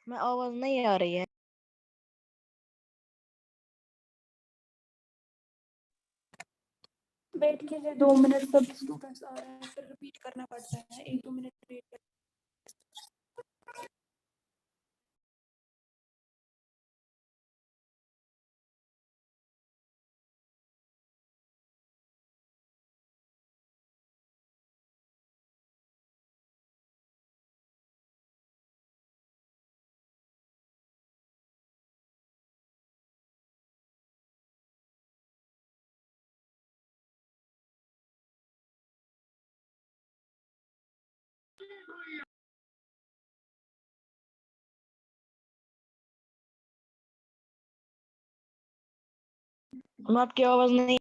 मैं आवाज नहीं आ रही है। वेट कीजिए 2 मिनट, सब स्टूडेंट्स आ रहे हैं, फिर रिपीट करना पड़ता है, 1-2 मिनट वेट। मैं आपकी आवाज नहीं।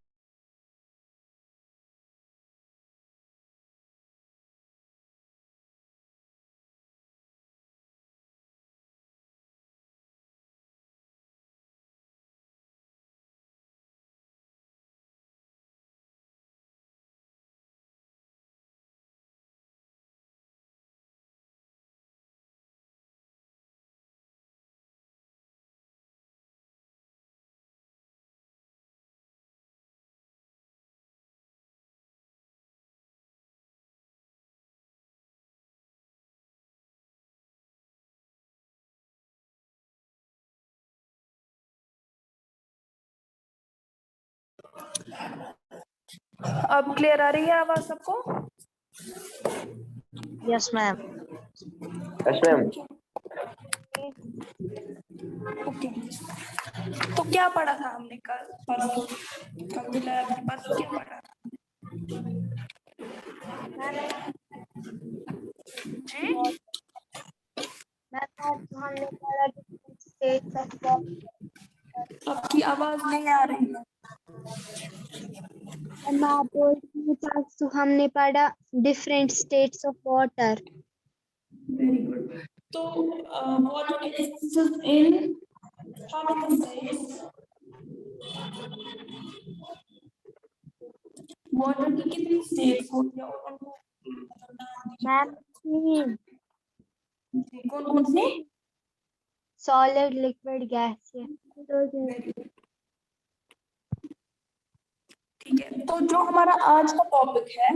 अब क्लियर आ रही है आवाज सबको? Yes ma'am. Yes ma'am. Okay, तो क्या पढ़ा था हमने कल परसों? परसों क्या पढ़ा था जी? हमने पढ़ा डिफरेंट स्टेट्स ऑफ वाटर। आपकी आवाज नहीं आ रही है। मैं बोल रही हूँ परसों हमने पढ़ा different states of water. Very good. तो water exists in how many states? Water की कितनी स्टेट्स होती है और उनको मैम कौन कौन सी? Solid, liquid, gaseous. ठीक है, तो जो हमारा आज का टॉपिक है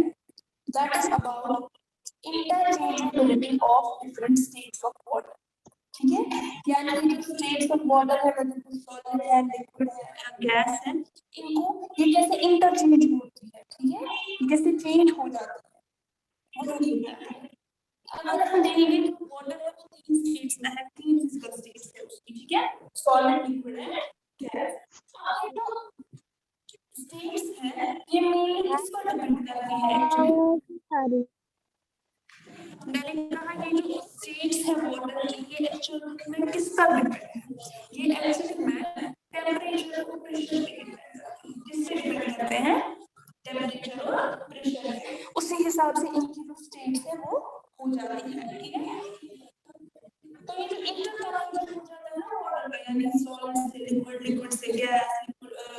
that is about interchangeability of different states of water. ठीक है, यानी कि जो स्टेट्स ऑफ वाटर है, मतलब सॉलिड है, लिक्विड है या गैस है, इनको ये कैसे इंटरचेंज होती है, ठीक है, कैसे चेंज हो जाती है वो देखना है। अगर हम देखेंगे तो वाटर है वो 3 स्टेट्स में है, 3 फिजिकल स्टेट्स है उसकी, ठीक है, सॉलिड, लिक्विड एंड गैस। अब ये जो स्टेट्स है ये मेनली किस पर डिपेंड करती है एक्चुअली? मैंने कहा ये जो स्टेट्स है वाटर की ये एक्चुअली में किस पर डिपेंड है? ये एक्चुअली में टेम्परेचर और प्रेशर पे डिपेंड करती है। किससे डिपेंड करते हैं? टेम्परेचर और प्रेशर। उसी हिसाब से इनकी जो स्टेट्स है वो हो जाती है, ठीक है। तो ये जो इंटरकनेक्शन हो जाता है ना वाटर का, यानी सॉलिड से लिक्विड, लिक्विड से गैस,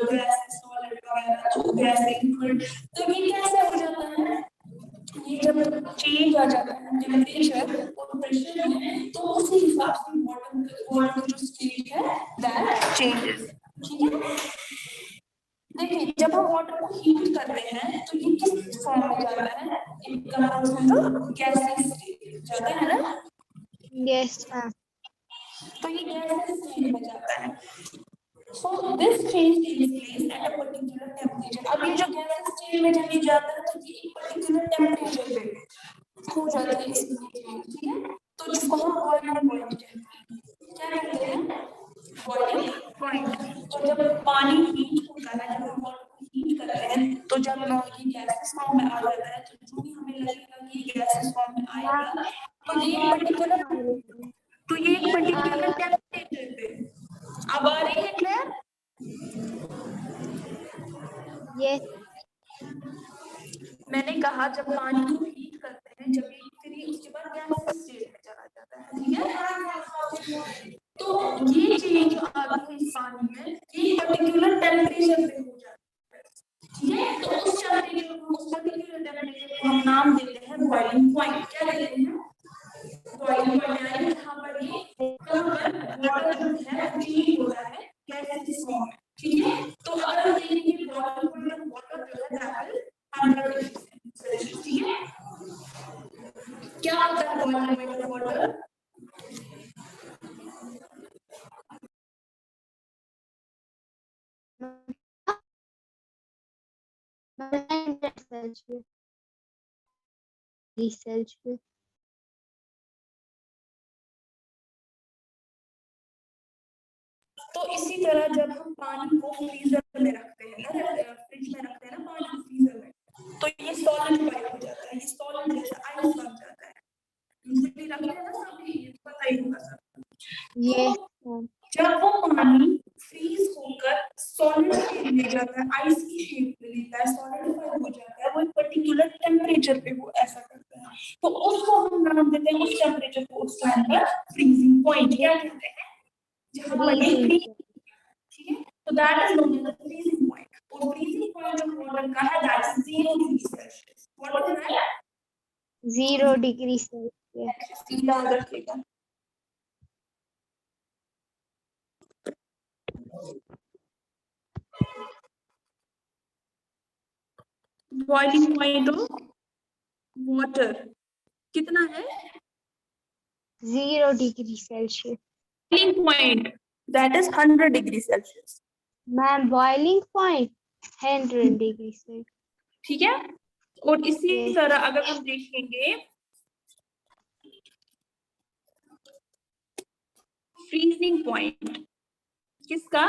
गैस से सॉलिड वगैरह, तो गैस से लिक्विड, तो ये कैसे हो जाता है? ये जब चेंज आ जाता है टेम्परेचर और प्रेशर में, तो उसी हिसाब से वाटर की जो स्टेट है दैट चेंजेस, ठीक है। देखिए जब हम वाटर को हीट करते हैं तो ये किस फॉर्म में जाता है? It comes into gaseous state जाता है ना। Yes ma'am. तो ये गैसियस स्टेट में जाता है। So this change takes place at a particular temperature. अब ये जो गैसियस स्टेट में जब ये जाता है तो ये एक पर्टिकुलर टेम्परेचर पे हो जाती है इसकी चेंज, ठीक है। तो जिसको हम बॉइलिंग पॉइंट कहते हैं। क्या कहते हैं? Boiling point. तो जब पानी हीट होता है, जब हम वाटर को हीट करते हैं, तो जब ये गैसियस फॉर्म में आ जाता है, तो जो भी हमें लगेगा कि गैसियस फॉर्म में आएगा, तो ये एक पर्टिकुलर टेम्परेचर पे। अब आ रही है क्लियर? यस। मैंने कहा जब पानी को हीट करते हैं, जब ये फिर ये उसके बाद गैसियस स्टेट में चला जाता है, ठीक है। तो ये चेंज जो आती है इस पानी में, ये पर्टिकुलर टेम्परेचर पे हो जाता है, ठीक है। तो उस टेम्परेचर को, उस पर्टिकुलर टेम्परेचर को हम नाम देते हैं बॉइलिंग पॉइंट। क्या देते हैं? बॉइलिंग पॉइंट, यानी जहां पर ये यहाँ पर वाटर जो है चेंज हो रहा है गैसेस फॉर्म में, ठीक है। तो अगर हम देखेंगे बॉइलिंग पॉइंट ऑफ वाटर जो है दैट इज 100 डिग्री सेल्सियस, ठीक है। क्या होता है boiling point of water? Celsius. Celsius. तो इसी तरह जब हम पानी को फ्रीजर में रखते हैं ना, फ्रिज में रखते हैं ना पानी को फ्रीजर में, तो ये सॉलिड टाइप हो जाता है, ये सॉलिड जैसा आइस बन जाता है। यूजुअली रखते हैं ना सभी, ये तो पता ही होगा सब। Yes. जब वो पानी फ्रीज होकर सॉलिड शेप ले जाता है, आइस की शेप ले लेता है, सॉलिडिफाई हो जाता है, वो एक पर्टिकुलर टेम्परेचर पे वो ऐसा करता है, तो उसको हम नाम देते हैं, उस टेम्परेचर को उस टाइम पर फ्रीजिंग पॉइंट क्या कहते हैं, जहां पर ये फ्रीज, ठीक है। तो that is known as the freezing point. और फ्रीजिंग पॉइंट ऑफ वाटर का है that is 0 degree Celsius. What is that? 0 degree Celsius. याद रखिएगा। बॉइलिंग पॉइंट ऑफ वाटर कितना है? 0 degree Celsius. Boiling point that is 100 degree Celsius, Ma'am, boiling point 100 degree Celsius. ठीक है। और इसी Yes. तरह अगर हम देखेंगे फ्रीजिंग पॉइंट किसका,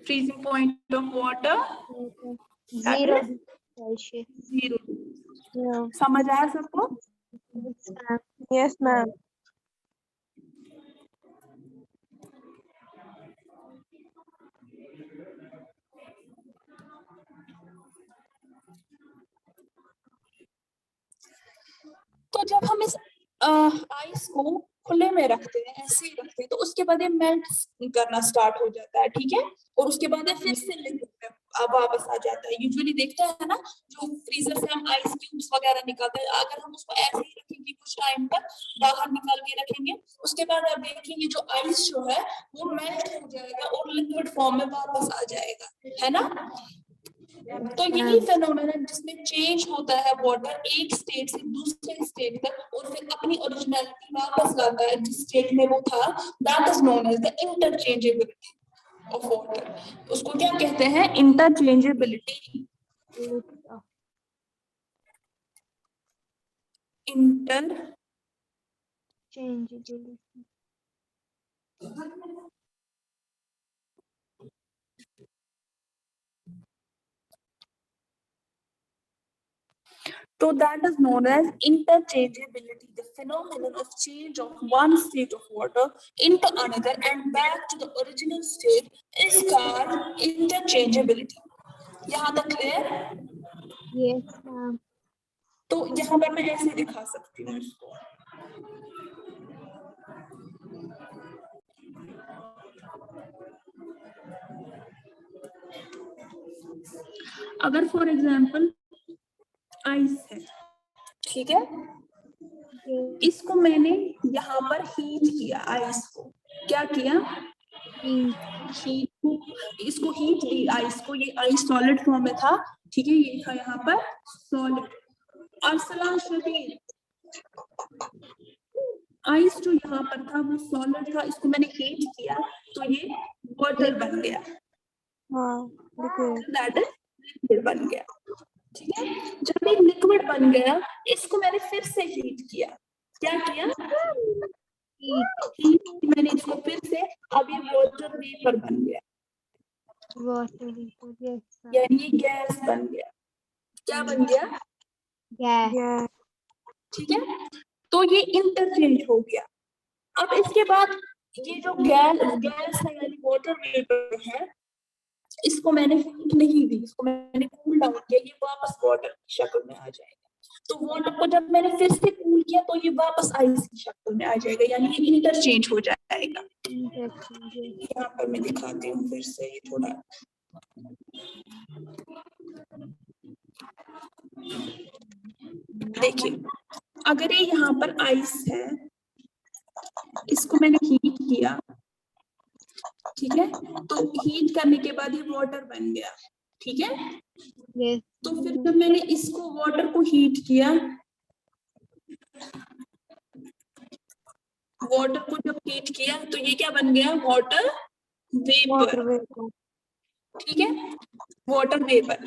freezing point of water 0 degree Celsius. 0। Yeah. समझ आया सबको? Yes, ma'am. Yes, ma'am. तो जब हम इस आइस को खुले में रखते हैं, ऐसे ही रखते हैं, तो उसके बाद ये मेल्ट करना स्टार्ट हो जाता है, ठीक है। और उसके बाद ये फिर से लिक्विड में वापस आ जाता है। यूजुअली देखते हैं ना, जो फ्रीजर से हम आइस क्यूब्स वगैरह निकालते हैं, अगर हम उसको ऐसे ही रखेंगे कुछ टाइम तक, बाहर निकाल के रखेंगे, उसके बाद आप देखेंगे जो आइस जो है वो मेल्ट हो जाएगा और लिक्विड फॉर्म में वापस आ जाएगा, है ना। तो यही फेनोमेना जिसमें चेंज होता है वाटर एक स्टेट से दूसरे स्टेट तक और फिर अपनी ओरिजिनलिटी वापस लाता है जिस स्टेट में वो था, that is known as the interchangeability of water. उसको क्या कहते हैं? Interchangeability. Inter Changeability. So that is known as interchangeability, the phenomenon of change of one state of water into another and back to the original state is called interchangeability. यहाँ तक clear? Yes, ma'am. तो यहाँ पर मैं ऐसे दिखा सकती हूँ इसको। अगर फॉर एग्जाम्पल आइस है, ठीक है, इसको मैंने यहाँ पर हीट किया, आइस को क्या किया? हीट को, इसको हीट दी आइस को, ये आइस सॉलिड फॉर्म में था, ठीक है, ये था यहाँ पर सॉलिड। अर्सलान शदीद, आइस जो यहाँ पर था वो सॉलिड था, इसको मैंने हीट किया तो ये वाटर बन गया, दैट इज लिक्विड बन गया, ठीक है। जब ये लिक्विड बन गया, इसको मैंने फिर से हीट किया, क्या किया? हीट मैंने इसको फिर से, अब ये वाटर वेपर बन गया, Water vapor. Yes, ma'am. यानी ये गैस बन गया। क्या बन गया? Gas. ठीक है, तो ये इंटरचेंज हो गया। अब इसके बाद ये जो गैस है यानी वाटर वेपर है, इसको मैंने हीट नहीं दी, इसको मैंने कूल डाउन किया, ये वापस वाटर की शक्ल में आ जाएगा। तो वाटर को जब मैंने फिर से कूल किया तो ये वापस आइस की शक्ल में आ जाएगा, यानी ये इंटरचेंज हो जाएगा। यहाँ पर मैं दिखाती हूँ फिर से, ये थोड़ा देखिए, अगर ये यहाँ पर आइस है, इसको मैंने हीट किया, ठीक है, तो हीट करने के बाद ये वाटर बन गया, ठीक है। yes, तो फिर जब मैंने इसको वाटर को हीट किया, वाटर को जब हीट किया तो ये क्या बन गया, वाटर water वेपर, vapor, ठीक है, वाटर वेपर।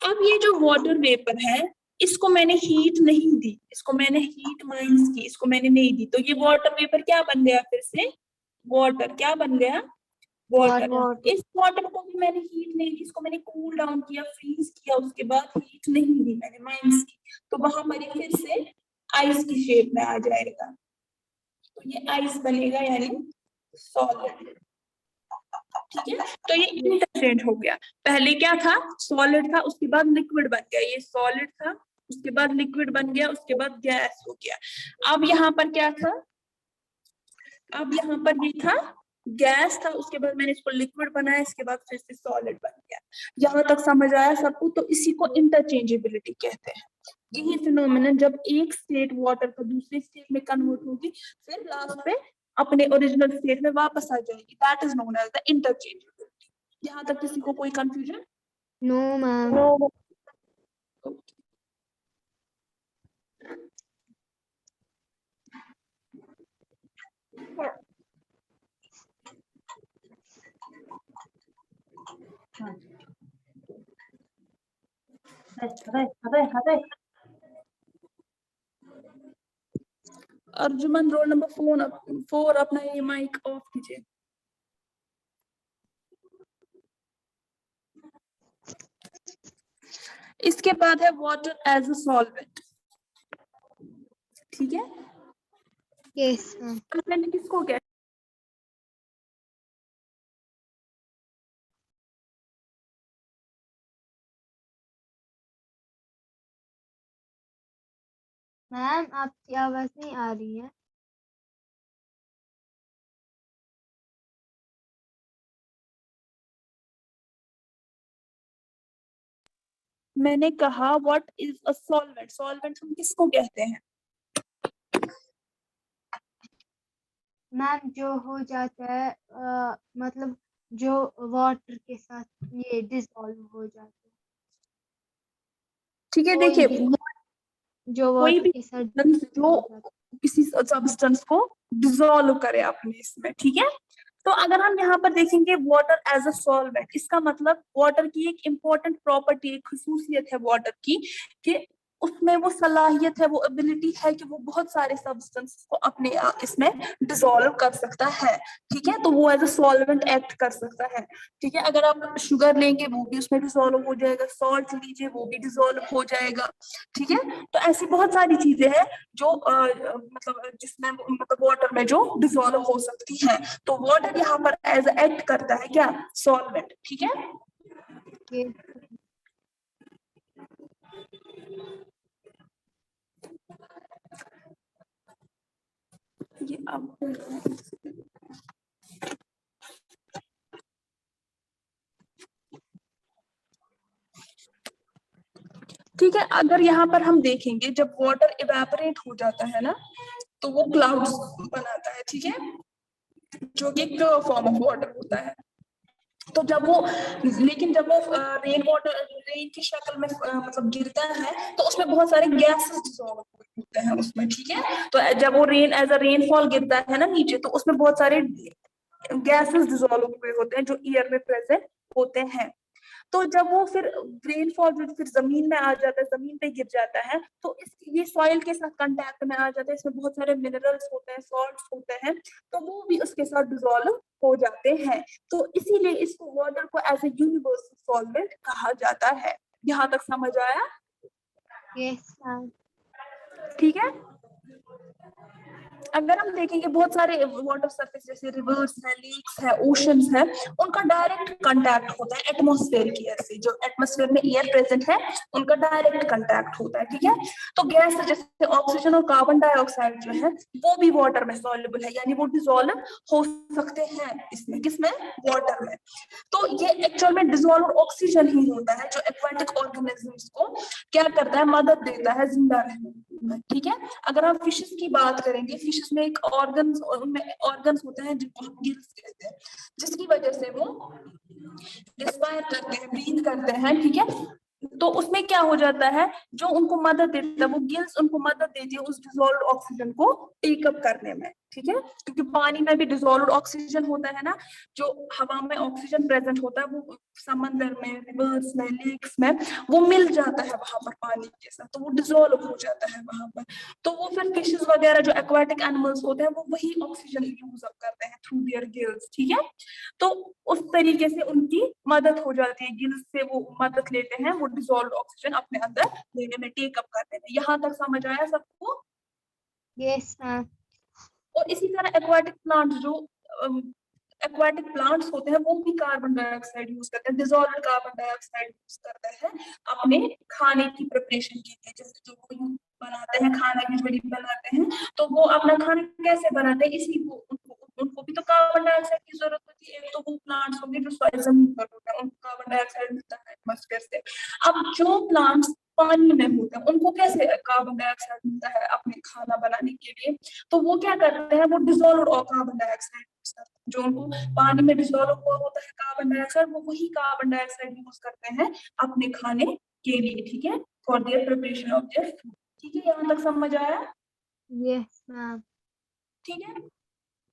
अब ये जो वाटर वेपर है, इसको मैंने हीट नहीं दी, इसको मैंने हीट माइनस की, इसको मैंने नहीं दी, तो ये वाटर वेपर क्या बन गया, फिर से वाटर, क्या बन गया, वाटर। water, इस वाटर को भी मैंने हीट नहीं दी, इसको मैंने कूल डाउन किया, फ्रीज किया, उसके बाद हीट नहीं दी मैंने, माइनस की, तो वहां पर ये फिर से आइस की शेप में आ जाएगा, तो ये आइस बनेगा, यानी सॉलिड, ठीक है। तो ये इंटरचेंज हो गया, पहले क्या था, सॉलिड था, उसके बाद लिक्विड बन गया, ये सॉलिड था, उसके बाद लिक्विड बन गया, उसके बाद गैस हो गया। अब यहाँ पर क्या था, अब यहाँ पर ये था गैस था, उसके बाद मैंने इसको लिक्विड बनाया, इसके बाद फिर से सॉलिड बन गया। यहाँ तक समझ आया सबको? तो इसी को इंटरचेंजेबिलिटी कहते हैं। यही फिनोमेनन जब एक स्टेट वाटर का दूसरे स्टेट में कन्वर्ट होगी, फिर लास्ट पे अपने ओरिजिनल स्टेट में वापस आ जाएगी, that is known as the interchangeability. यहाँ तक किसी को कोई confusion? no ma'am, Arjuman roll number 4 अपना ये माइक ऑफ कीजिए। इसके बाद है वाटर एज अ सॉल्वेंट, ठीक है। yes ma'am, मैंने किसको क्या, मैम आपकी आवाज नहीं आ रही है। मैंने कहा what is a solvent, solvent हम किसको कहते हैं? मैम जो हो जाता है मतलब जो वाटर के साथ ये डिसॉल्व हो जाता है, ठीक है, कोई देखिए भी जो कोई वाटर भी के साथ substance dissolve जो हो जाता है। किसी सब्सटेंस को डिसॉल्व करे अपने इसमें, ठीक है। तो अगर हम यहाँ पर देखेंगे वाटर एज अ सॉल्वेंट, इसका मतलब वाटर की एक इम्पोर्टेंट प्रॉपर्टी, एक खसूसियत है वाटर की, कि उसमें वो सलाहियत है, वो एबिलिटी है कि वो बहुत सारे सब्सटेंस को अपने इसमें डिसॉल्व कर सकता है, ठीक है। तो वो एज अ सॉल्वेंट एक्ट कर सकता है, ठीक है। अगर आप शुगर लेंगे वो भी उसमें डिसॉल्व हो जाएगा, सॉल्ट लीजिए वो भी डिसॉल्व हो जाएगा, ठीक है। तो ऐसी बहुत सारी चीजें हैं जो मतलब जिसमें मतलब वाटर में जो डिसॉल्व हो सकती है, तो वाटर यहाँ पर एज एक्ट करता है क्या, सॉल्वेंट, ठीक है। ये ये अब ठीक है, अगर यहाँ पर हम देखेंगे जब वाटर इवेपोरेट हो जाता है ना, तो वो क्लाउड्स बनाता है, ठीक है, जो कि एक फॉर्म ऑफ वाटर होता है। तो जब वो, लेकिन जब वो रेन वाटर, रेन की शक्ल में मतलब गिरता है, तो उसमें बहुत सारे गैसेस डिसॉल्व होते हैं उसमें, ठीक है। तो जब वो रेन एज अ रेनफॉल गिरता है ना नीचे, तो उसमें बहुत सारे गैसेस डिसॉल्व हुए होते हैं जो एयर में प्रेजेंट होते हैं। तो जब वो फिर रेनफॉल जो फिर जमीन में आ जाता है, जमीन पे गिर जाता है, तो ये सॉइल के साथ कांटेक्ट में आ जाता है, इसमें बहुत सारे मिनरल्स होते हैं, सॉल्ट्स होते हैं, तो वो भी उसके साथ डिसॉल्व हो जाते हैं। तो इसीलिए इसको वाटर को एज ए यूनिवर्सल सॉल्वेंट कहा जाता है। यहाँ तक समझ आया? yes मैम, ठीक है। अगर हम देखेंगे बहुत सारे वाटर सरफेस जैसे रिवर्स है, लेक्स है, ओशंस है, उनका डायरेक्ट कांटेक्ट होता है एटमॉस्फेयर की एयर से। जो एटमॉस्फेयर में एयर प्रेजेंट है उनका डायरेक्ट कांटेक्ट होता है, ठीक है। तो गैस जैसे ऑक्सीजन और कार्बन डाइऑक्साइड जो है वो भी वाटर में सॉल्युबल है, यानी वो डिसॉल्व हो सकते हैं इसमें, किसमें, वाटर में। तो ये एक्चुअल में डिसॉल्व ऑक्सीजन ही होता है जो एक्वाटिक ऑर्गेनिजम्स को क्या करता है, मदद देता है जिंदा रहने में, ठीक है। अगर हम फिशेस की बात करेंगे, फिशेस में एक ऑर्गन्स, उनमें ऑर्गन्स होते हैं जिनको हम गिल्स कहते हैं, जिसकी वजह से वो रिस्पायर करते हैं, ब्रीथ करते हैं, ठीक है। तो उसमें क्या हो जाता है, जो उनको मदद देता है, वो गिल्स उनको मदद देती है उस डिसॉल्व्ड ऑक्सीजन को टेकअप करने में, ठीक है। क्योंकि पानी में भी डिसॉल्व्ड ऑक्सीजन होता है ना, जो हवा में ऑक्सीजन प्रेजेंट होता है वो समंदर में, रिवर्स में, लेक्स में वो मिल जाता है वहां पर पानी के साथ, तो वो डिसॉल्व हो जाता है वहां पर। तो वो फिर फिशेस वगैरह जो एक्वाटिक एनिमल्स होते हैं वो वही ऑक्सीजन यूज अप करते हैं थ्रू देयर गिल्स, ठीक है। तो उस तरीके से उनकी मदद हो जाती है, गिल्स से वो मदद लेते हैं वो डिसॉल्व्ड ऑक्सीजन अपने अंदर लेने में, टेकअप करने में। यहाँ तक समझ आया सबको? Yes ma'am. और इसी तरह एक्वाटिक प्लांट्स जो एक्वाटिक प्लांट्स होते हैं वो भी कार्बन डाइऑक्साइड यूज करते हैं, डिसॉल्व्ड कार्बन डाइऑक्साइड यूज करते हैं अपने खाने की प्रिपरेशन के लिए। जैसे जो वो बनाते हैं खाना, यूजुअली बनाते हैं, तो वो अपना खाना कैसे बनाते हैं, इसी वो उनको भी तो कार्बन डाइऑक्साइड की जरूरत होती है। एक तो वो प्लांट्स होंगे जो सॉइल जमीन पर होते हैं, उनको कार्बन डाइऑक्साइड मिलता है एटमॉस्फेयर से। अब जो प्लांट्स पानी में होते हैं उनको कैसे कार्बन डाइऑक्साइड मिलता है अपने खाना बनाने के लिए, तो वो क्या करते हैं, वो डिसॉल्व्ड कार्बन डाइऑक्साइड, जो उनको पानी में डिसॉल्व हुआ होता है कार्बन डाइऑक्साइड, वो वही कार्बन डाइऑक्साइड यूज करते हैं अपने खाने के लिए, ठीक है, for their preparation of their food, ठीक है। यहाँ तक समझ आया? Yes ma'am. ठीक है।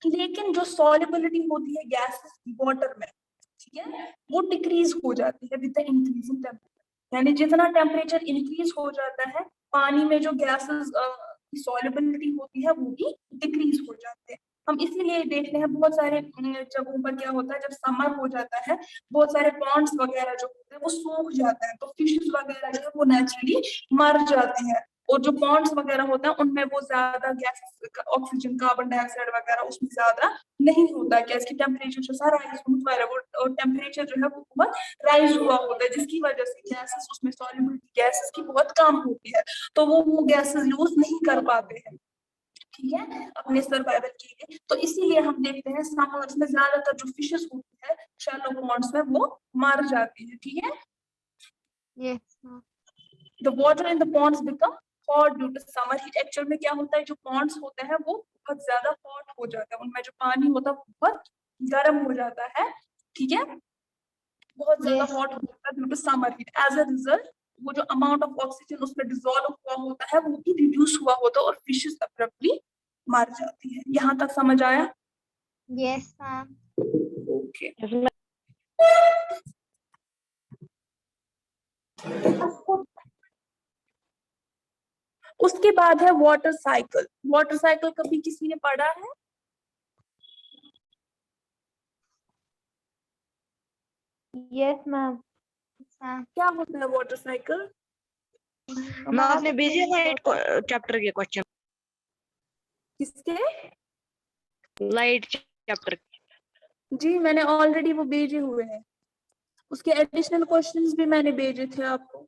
लेकिन जो सॉल्युबिलिटी होती है गैसेस की वाटर में, ठीक है, वो डिक्रीज हो जाती है विद द इंक्रीजिंग टेम्परेचर। यानी जितना टेम्परेचर इंक्रीज हो जाता है, पानी में जो गैसेस की सॉल्युबिलिटी होती है वो भी डिक्रीज हो जाते हैं। हम इसीलिए देखते हैं बहुत सारे जगहों पर क्या होता है, जब समर हो जाता है बहुत सारे पॉन्ड्स वगैरह जो होते हैं वो सूख जाते हैं, तो फिशेस वगैरह जो है वो नेचुरली मर जाती है। और जो पॉन्ड्स वगैरह होता है उनमें वो ज्यादा गैस, ऑक्सीजन, कार्बन डाइऑक्साइड वगैरह उसमें ज्यादा नहीं होता है, गैस की टेम्परेचर जो सारा वो टेम्परेचर जो है वो बहुत राइज हुआ होता है, जिसकी वजह से गैसेस उसमें सॉल्युबिलिटी गैसेस की बहुत कम होती है, तो वो गैसेस यूज नहीं कर पाते हैं, ठीक है, अपने सर्वाइवल के लिए। तो इसीलिए हम देखते हैं समर्स में ज्यादातर जो फिशेस होती है शैलो पॉन्ड्स में वो मर जाती है, ठीक है। Yes ma'am. The water in the ponds become hot due to summer heat। Actual में क्या होता है, जो ponds होते हैं वो बहुत ज्यादा हॉट हो जाता है, उनमें जो पानी होता है बहुत गर्म हो जाता है, ठीक है, बहुत ज्यादा Yes. हॉट हो जाता है due to summer heat. As a result वो जो अमाउंट ऑफ ऑक्सीजन उसमें डिसॉल्व हुआ होता है वो भी रिड्यूस हुआ होता है और फिशेस अब्रप्टली मर जाती है। यहाँ तक समझ आया? Yes ma'am. ओके। उसके बाद है वाटर साइकिल। वाटर साइकिल कभी किसी ने पढ़ा है? Yes ma'am. मैम क्या होता है वाटर साइकिल? मैं आपने भेजे लाइट चैप्टर के क्वेश्चन, किसके? Light chapter. जी मैंने ऑलरेडी वो भेजे हुए हैं, उसके एडिशनल क्वेश्चंस भी मैंने भेजे थे आपको।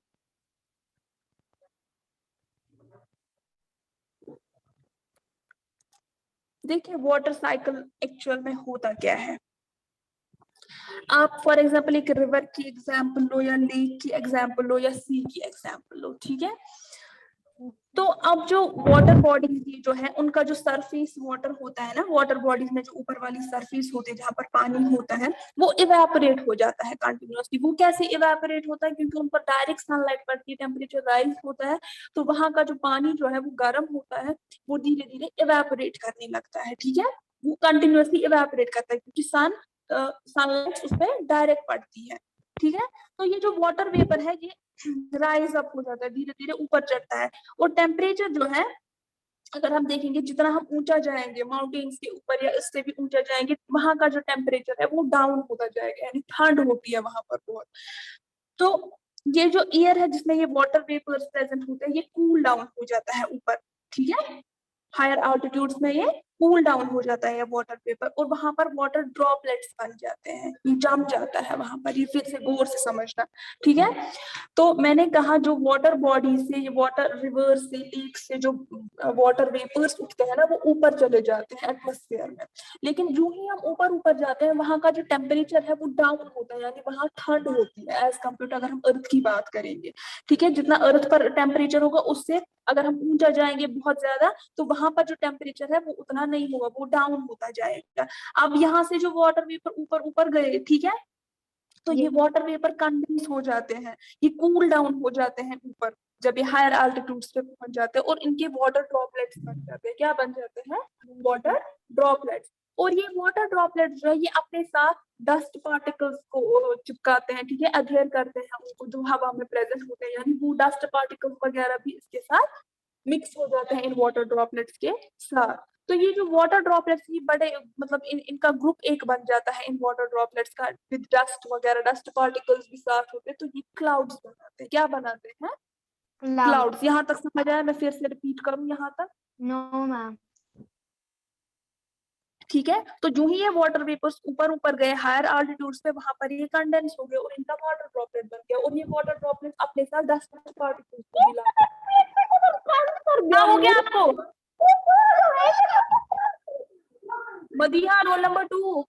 देखिए वाटर साइकिल एक्चुअल में होता क्या है। आप फॉर एग्जांपल एक रिवर की एग्जांपल लो या लेक की एग्जांपल लो या सी की एग्जांपल लो, ठीक है। तो अब जो वाटर बॉडीज जो है उनका जो सरफेस वाटर होता है ना, वाटर बॉडीज में जो ऊपर वाली सरफेस होती है जहाँ पर पानी होता है वो इवेपोरेट हो जाता है कंटिन्यूअसली। वो कैसे इवेपोरेट होता है? क्योंकि उन पर डायरेक्ट सनलाइट पड़ती है, टेम्परेचर राइज होता है, तो वहां का जो पानी जो है वो गर्म होता है, वो धीरे धीरे इवेपोरेट करने लगता है, ठीक है। वो कंटिन्यूअसली इवेपोरेट करता है क्योंकि सनलाइट उस पर डायरेक्ट पड़ती है, ठीक है। तो ये जो वाटर वेपर है ये राइज अप हो जाता है, धीरे धीरे ऊपर चढ़ता है। और टेम्परेचर जो है अगर हम देखेंगे जितना हम ऊंचा जाएंगे माउंटेन्स के ऊपर या इससे भी ऊंचा जाएंगे, वहां का जो टेम्परेचर है वो डाउन होता जाएगा, यानी ठंड होती है वहां पर बहुत। तो ये जो एयर है जिसमें ये वाटर वेपर्स प्रेजेंट होते हैं ये कूल डाउन हो जाता है ऊपर, ठीक है। हायर ऑल्टीट्यूड्स में ये कूल डाउन हो जाता है वाटर वेपर, और वहां पर वाटर ड्रॉपलेट्स बन जाते हैं, ये जम जाता है वहां पर। ये फिर से गौर से समझना, ठीक है। तो मैंने कहा जो वाटर बॉडी से, वाटर रिवर से, लेक से जो वाटर वेपर्स उठते हैं ना, वो ऊपर चले जाते हैं एटमोस्फेयर में। लेकिन जो ही हम ऊपर ऊपर जाते हैं, वहां का जो टेम्परेचर है वो डाउन होता है, यानी वहां ठंड होती है एज कम्पेयर टू अगर हम अर्थ की बात करेंगे, ठीक है। जितना अर्थ पर टेम्परेचर होगा, उससे अगर हम ऊंचा जाएंगे बहुत ज्यादा, तो वहां पर जो टेम्परेचर है वो उतना नहीं होगा, वो डाउन होता जाएगा। अब यहाँ से जो वाटर वेपर ऊपर ऊपर गए, ठीक है, तो ये वाटर वेपर कंडेंस हो जाते हैं, ये कूल डाउन हो जाते हैं ऊपर, जब ये हायर अल्टीट्यूड्स पे पहुंच जाते हैं, और इनके वाटर ड्रॉपलेट्स बन जाते हैं। क्या बन जाते हैं? Water droplets. और ये वाटर ड्रॉपलेट्स जो है, ये अपने साथ डस्ट पार्टिकल्स को चिपकाते हैं, ठीक है, अधेयर करते हैं उनको, जो हवा में प्रेजेंट होते हैं, यानी वो डस्ट पार्टिकल्स वगैरह भी इसके साथ मिक्स हो जाते हैं इन वाटर ड्रॉपलेट्स के साथ। तो ये जो वाटर ड्रॉपलेट्स, ये बड़े मतलब इनका ग्रुप एक बन जाता है इन वाटर ड्रॉपलेट्स का, विद डस्ट वगैरह, डस्ट पार्टिकल्स भी साथ होते हैं, तो ये क्लाउड्स बनाते हैं। क्या बनाते हैं? क्लाउड। क्लाउड्स। यहाँ तक समझ आया? मैं फिर से रिपीट करूँ यहाँ तक, नो मैम। ठीक है। तो जो ही ये वाटर वेपर्स ऊपर ऊपर गए हायर ऑल्टीट्यूड्स पे, वहां पर ये कंडेंस हो गए और इनका वाटर ड्रॉपलेट बन गया, और ये वाटर ड्रॉपलेट अपने साथ डस्ट पार्टिकल्स को मिला। क्या हो गया आपको? Madiha roll number 2।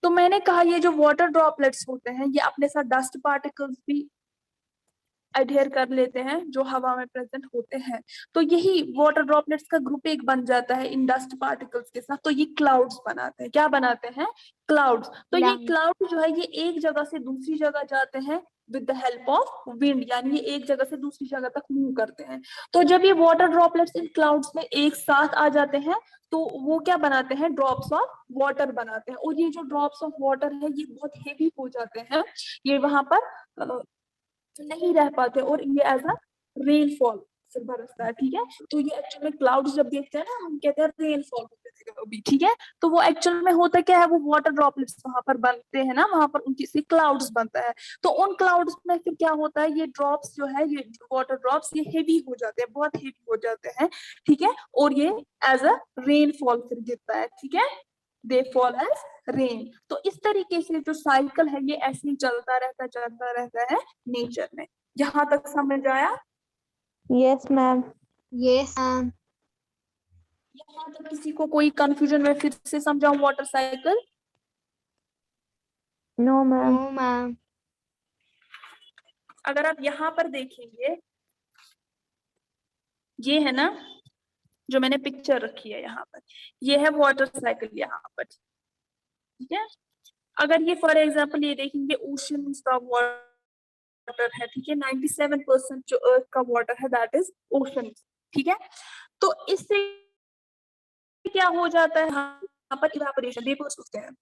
तो मैंने कहा ये जो वाटर ड्रॉपलेट्स होते हैं, ये अपने साथ डस्ट पार्टिकल्स भी अडेयर कर लेते हैं जो हवा में प्रेजेंट होते हैं। तो यही वाटर ड्रॉपलेट्स का ग्रुप एक बन जाता है इन डस्ट पार्टिकल्स के साथ, तो ये क्लाउड्स बनाते हैं। क्या बनाते हैं? क्लाउड्स। तो ये क्लाउड जो है, ये एक जगह से दूसरी जगह जाते हैं with the help of wind, यानी ये एक जगह से दूसरी जगह तक मूव करते हैं। तो जब ये वाटर ड्रॉपलेट्स इन क्लाउड्स में एक साथ आ जाते हैं, तो वो क्या बनाते हैं? ड्रॉप्स ऑफ वाटर बनाते हैं। और ये जो ड्रॉप्स ऑफ वाटर है, ये बहुत हेवी हो जाते हैं, ये वहां पर नहीं रह पाते, और ये एज अ रेनफॉल से बरसता है, ठीक है। तो ये एक्चुअल में क्लाउड्स जब देखते हैं ना, हम कहते हैं रेनफॉल होते थे अभी, ठीक है। तो वो एक्चुअल में होता क्या है, वो वाटर ड्रॉपलेट्स वहां पर बनते हैं ना, वहां पर उनकी से क्लाउड्स बनता है। तो उन क्लाउड्स में फिर क्या होता है, ये ड्रॉप्स जो है, ये वाटर ड्रॉप्स, ये हेवी हो जाते हैं, बहुत हेवी हो जाते हैं, ठीक है। और ये एज अ रेनफॉल फिर गिरता है, ठीक है, दे फॉल एज रेन। तो इस तरीके से जो साइकिल है, ये ऐसे ही चलता रहता है नेचर में। यहाँ तक समझ आया? Yes ma'am. Yes ma'am. यहाँ तक किसी को कोई कंफ्यूजन? में फिर से समझाऊं water cycle? No ma'am. No ma'am. अगर आप यहाँ पर देखेंगे, ये है ना जो मैंने पिक्चर रखी है यहाँ पर, ये है वाटर साइकिल यहाँ पर, ठीक है। अगर ये फॉर एग्जाम्पल ये देखेंगे, ओशन का वाटर है, ठीक है, 97% जो अर्थ का वाटर है दैट इज ओशन, ठीक है। तो इससे क्या हो जाता है, यहाँ पर इवापोरेशन, वेपर्स उठते हैं,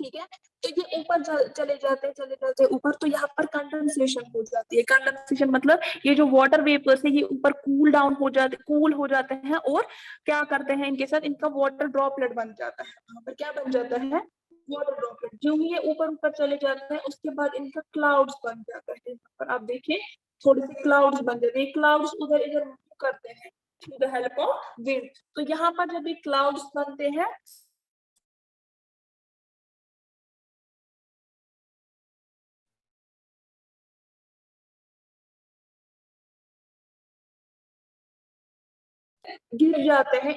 ठीक है। तो ये ऊपर चले जाते हैं ऊपर, तो यहाँ पर कंडेंसेशन हो जाती है। कंडेंसेशन मतलब ये जो वाटर वेपर्स है, ये ऊपर कूल हो जाते हैं, और क्या करते हैं इनके साथ, इनका वाटर ड्रॉपलेट बन जाता है। वहां पर क्या बन जाता है? Water droplet. जो ये ऊपर ऊपर चले जाते हैं, उसके बाद इनका क्लाउड्स बन जाता है। यहाँ पर आप देखिए, थोड़े से क्लाउड्स बन जाते हैं, क्लाउड्स उधर इधर मूव करते हैं through the help of wind. तो यहाँ पर जब ये क्लाउड्स बनते हैं, गिर जाते हैं